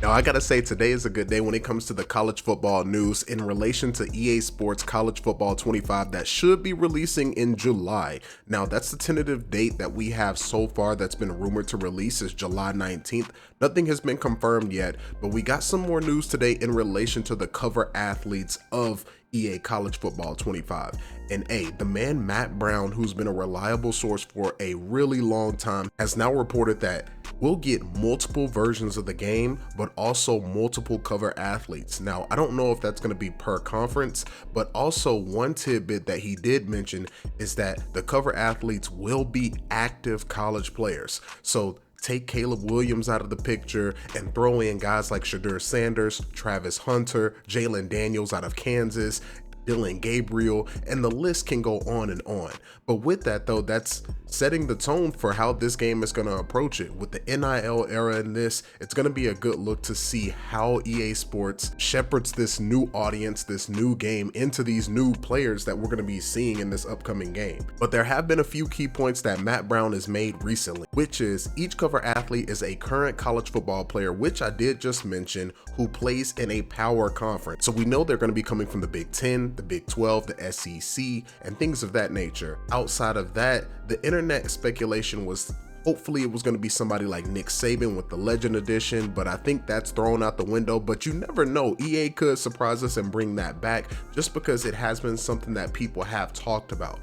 Now, I gotta say, today is a good day when it comes to the college football news in relation to EA Sports College Football 25 that should be releasing in July. Now, that's the tentative date that we have so far that's been rumored to release is July 19th. Nothing has been confirmed yet, but we got some more news today in relation to the cover athletes of EA College Football 25. And the man Matt Brown, who's been a reliable source for a really long time, has now reported that we'll get multiple versions of the game, but also multiple cover athletes. Now, I don't know if that's going to be per conference, but also one tidbit that he did mention is that the cover athletes will be active college players. So take Caleb Williams out of the picture and throw in guys like Shedeur Sanders, Travis Hunter, Jalen Daniels out of Kansas, Dylan Gabriel, and the list can go on and on. But with that though, that's setting the tone for how this game is going to approach it. With the NIL era in this, it's going to be a good look to see how EA Sports shepherds this new audience, this new game into these new players that we're going to be seeing in this upcoming game. But there have been a few key points that Matt Brown has made recently, which is each cover athlete is a current college football player, which I did just mention, who plays in a power conference. So we know they're going to be coming from the Big 10, the Big 12, the SEC, and things of that nature. Outside of that, the internet speculation was hopefully it was going to be somebody like Nick Saban with the Legend Edition, but I think that's thrown out the window. But you never know, EA could surprise us and bring that back just because it has been something that people have talked about.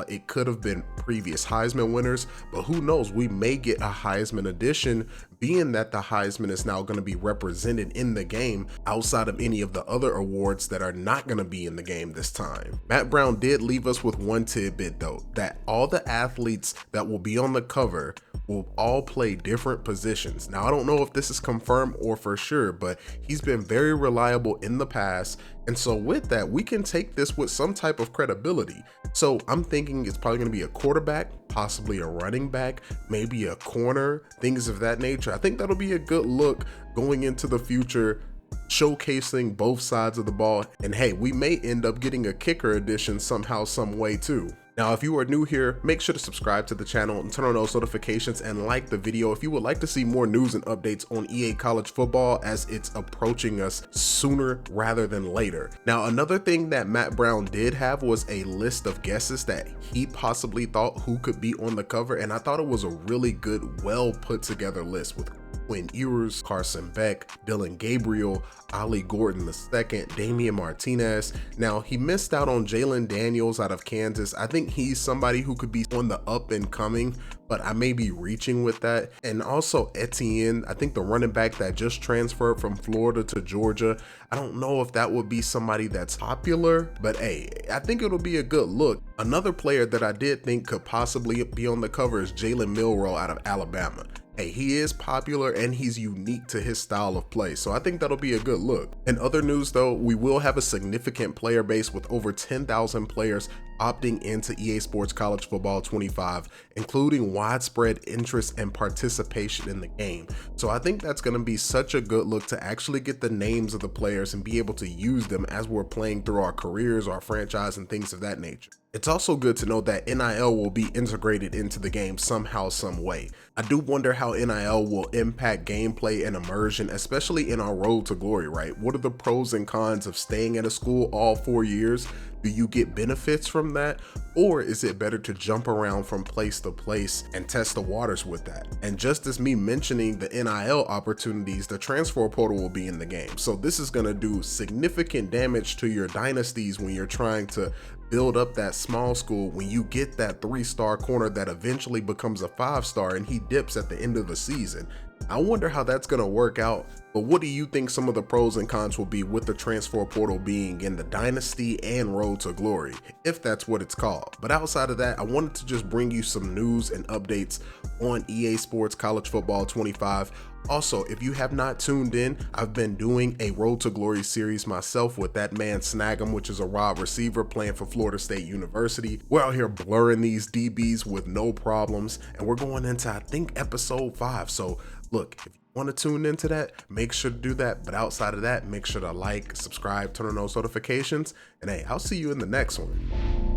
It could have been previous Heisman winners, but who knows, we may get a Heisman edition, being that the Heisman is now going to be represented in the game outside of any of the other awards that are not going to be in the game this time. Matt Brown did leave us with one tidbit though, that all the athletes that will be on the cover will all play different positions. Now, I don't know if this is confirmed or for sure, but he's been very reliable in the past. And so with that, we can take this with some type of credibility. So I'm thinking it's probably going to be a quarterback, possibly a running back, maybe a corner, things of that nature. I think that'll be a good look going into the future, showcasing both sides of the ball. And hey, we may end up getting a kicker edition somehow, some way too. Now, if you are new here, make sure to subscribe to the channel and turn on those notifications and like the video if you would like to see more news and updates on EA College Football as it's approaching us sooner rather than later. Now, another thing that Matt Brown did have was a list of guesses that he possibly thought who could be on the cover, and I thought it was a really good, well put together list with Quinn Ewers, Carson Beck, Dylan Gabriel, Ollie Gordon II, Damian Martinez. Now, he missed out on Jalen Daniels out of Kansas. I think he's somebody who could be on the up and coming, but I may be reaching with that. And also Etienne, I think the running back that just transferred from Florida to Georgia. I don't know if that would be somebody that's popular, but hey, I think it'll be a good look. Another player that I did think could possibly be on the cover is Jalen Milroe out of Alabama. Hey, he is popular and he's unique to his style of play, so I think that'll be a good look. In other news though, we will have a significant player base with over 10,000 players opting into EA Sports College Football 25, including widespread interest and participation in the game. So I think that's going to be such a good look to actually get the names of the players and be able to use them as we're playing through our careers, our franchise, and things of that nature. It's also good to know that NIL will be integrated into the game somehow, some way. I do wonder how NIL will impact gameplay and immersion, especially in our road to glory, right? What are the pros and cons of staying at a school all 4 years? Do you get benefits from that? Or is it better to jump around from place to place and test the waters with that? And just as me mentioning the NIL opportunities, the transfer portal will be in the game. So this is going to do significant damage to your dynasties when you're trying to build up that small school, when you get that 3-star corner that eventually becomes a 5-star and he dips at the end of the season. I wonder how that's going to work out, but what do you think some of the pros and cons will be with the transfer portal being in the dynasty and road to glory, if that's what it's called? But outside of that, I wanted to just bring you some news and updates on EA Sports College Football 25. Also, if you have not tuned in, I've been doing a Road to Glory series myself with that man Snag'em, which is a wide receiver playing for Florida State University. We're out here blurring these DBs with no problems, and we're going into, I think, episode 5. So look, if you want to tune into that, make sure to do that. But outside of that, make sure to like, subscribe, turn on those notifications, and hey, I'll see you in the next one.